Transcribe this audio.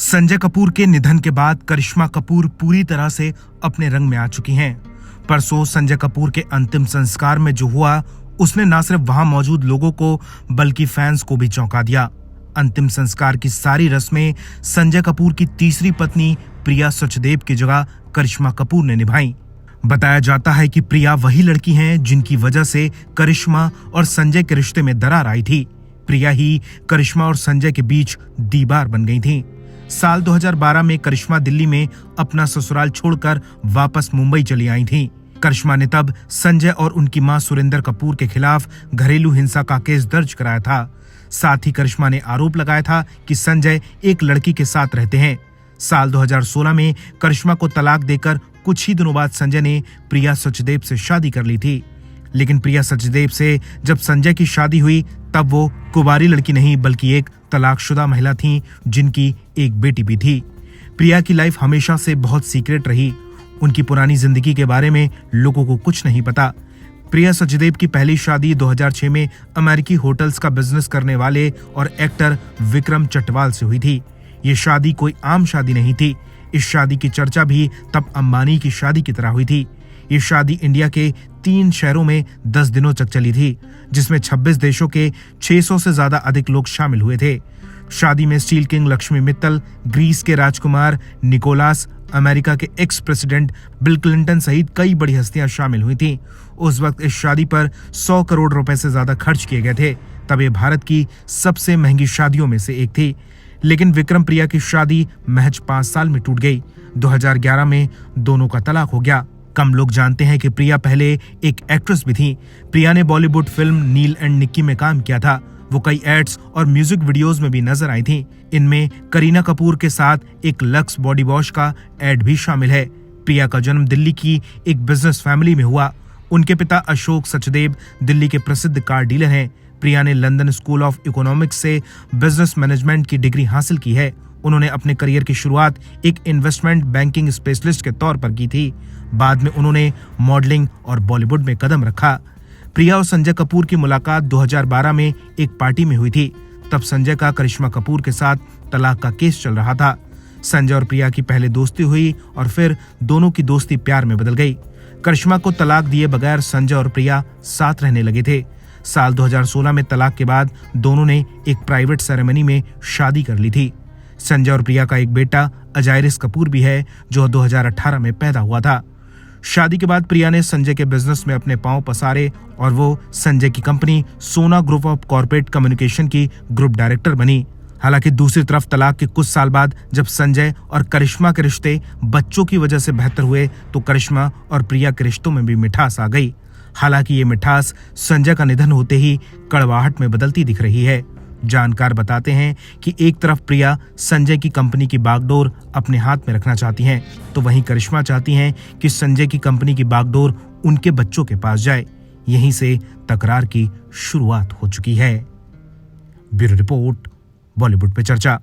संजय कपूर के निधन के बाद करिश्मा कपूर पूरी तरह से अपने रंग में आ चुकी हैं। परसों संजय कपूर के अंतिम संस्कार में जो हुआ, उसने न सिर्फ वहां मौजूद लोगों को बल्कि फैंस को भी चौंका दिया। अंतिम संस्कार की सारी रस्में संजय कपूर की तीसरी पत्नी प्रिया सचदेव की जगह करिश्मा कपूर ने निभाई। बताया जाता है कि प्रिया वही लड़की हैं जिनकी वजह से करिश्मा और संजय के रिश्ते में दरार आई थी। प्रिया ही करिश्मा और संजय के बीच दीवार बन गई थी। साल 2012 में करिश्मा दिल्ली में अपना ससुराल छोड़कर वापस मुंबई चली आई थी। करिश्मा ने तब संजय और उनकी मां सुरिंदर कपूर के खिलाफ घरेलू हिंसा का केस दर्ज कराया था। साथ ही करिश्मा ने आरोप लगाया था कि संजय एक लड़की के साथ रहते हैं। साल 2016 में करिश्मा को तलाक देकर कुछ ही दिनों बाद संजय ने प्रिया सचदेव से शादी कर ली थी। लेकिन प्रिया सचदेव से जब संजय की शादी हुई तब वो कुंवारी लड़की नहीं बल्कि एक तलाकशुदा महिला थी, जिनकी एक बेटी भी थी। प्रिया की लाइफ हमेशा से बहुत सीक्रेट रही। उनकी पुरानी जिंदगी के बारे में लोगों को कुछ नहीं पता। प्रिया सचदेव की पहली शादी 2006 में अमेरिकी होटल्स का बिजनेस करने वाले और एक्टर विक्रम चटवाल से हुई थी। ये शादी कोई आम शादी नहीं थी। इस शादी की चर्चा भी तब अंबानी की शादी की तरह हुई थी। ये शादी इंडिया के 3 शहरों में 10 दिनों तक चली थी, जिसमें 26 देशों के 600 से ज्यादा अधिक लोग शामिल हुए थे। शादी में steel king Lakshmi Mittal, Greece के राजकुमार निकोलास, अमेरिका के एक्स प्रेसिडेंट बिल क्लिंटन सहित कई बड़ी हस्तियां शामिल हुई थीं। उस वक्त इस शादी पर 100 करोड़ रुपए से ज्यादा खर्च किए गए थे। तब ये भारत की सबसे महंगी शादियों में से एक थी। लेकिन विक्रम प्रिया की शादी महज 5 साल में टूट गई। 2011 में दोनों का तलाक हो गया। कम लोग जानते हैं कि प्रिया पहले एक एक्ट्रेस भी थी। प्रिया ने Bollywood film Neal and Nikki में काम किया था। वो कई एड्स और म्यूजिक वीडियोस में भी नजर आई थी। इनमें करीना कपूर के साथ एक लक्स बॉडी वॉश का एड भी शामिल है। प्रिया का जन्म दिल्ली की एक बिजनेस फैमिली में हुआ। उनके पिता अशोक सचदेव दिल्ली के प्रसिद्ध कार डीलर हैं। प्रिया ने लंदन स्कूल ऑफ इकोनॉमिक्स से बिजनेस मैनेजमेंट की डिग्री हासिल की है। उन्होंने अपने करियर की शुरुआत एक इन्वेस्टमेंट बैंकिंग स्पेशलिस्ट के तौर पर की थी। बाद में उन्होंने मॉडलिंग और बॉलीवुड में कदम रखा। प्रिया और संजय कपूर की मुलाकात 2012 में एक पार्टी में हुई थी। तब संजय का करिश्मा कपूर के साथ तलाक का केस चल रहा था। संजय और प्रिया की पहले दोस्ती हुई और फिर दोनों की दोस्ती प्यार में बदल गई। करिश्मा को तलाक दिए बगैर संजय और प्रिया साथ रहने लगे थे। साल 2016 में तलाक के बाद दोनों ने एक प्राइवेट सेरेमनी में शादी कर ली थी। संजय और प्रिया का एक बेटा अजायरिस कपूर भी है, जो 2018 में पैदा हुआ था। शादी के बाद प्रिया ने संजय के बिजनेस में अपने पांव पसारे और वो संजय की कंपनी सोना ग्रुप ऑफ कॉर्पोरेट कम्युनिकेशन की ग्रुप डायरेक्टर बनी। हालांकि दूसरी तरफ तलाक के कुछ साल बाद जब संजय और करिश्मा के रिश्ते बच्चों की वजह से बेहतर हुए तो करिश्मा और प्रिया के रिश्तों में भी मिठास आ गई। हालांकि ये मिठास संजय का निधन होते ही कड़वाहट में बदलती दिख रही है। जानकार बताते हैं कि एक तरफ प्रिया संजय की कंपनी की बागडोर अपने हाथ में रखना चाहती हैं, तो वहीं करिश्मा चाहती हैं कि संजय की कंपनी की बागडोर उनके बच्चों के पास जाए। यहीं से तकरार की शुरुआत हो चुकी है। ब्यूरो रिपोर्ट, बॉलीवुड पे चर्चा।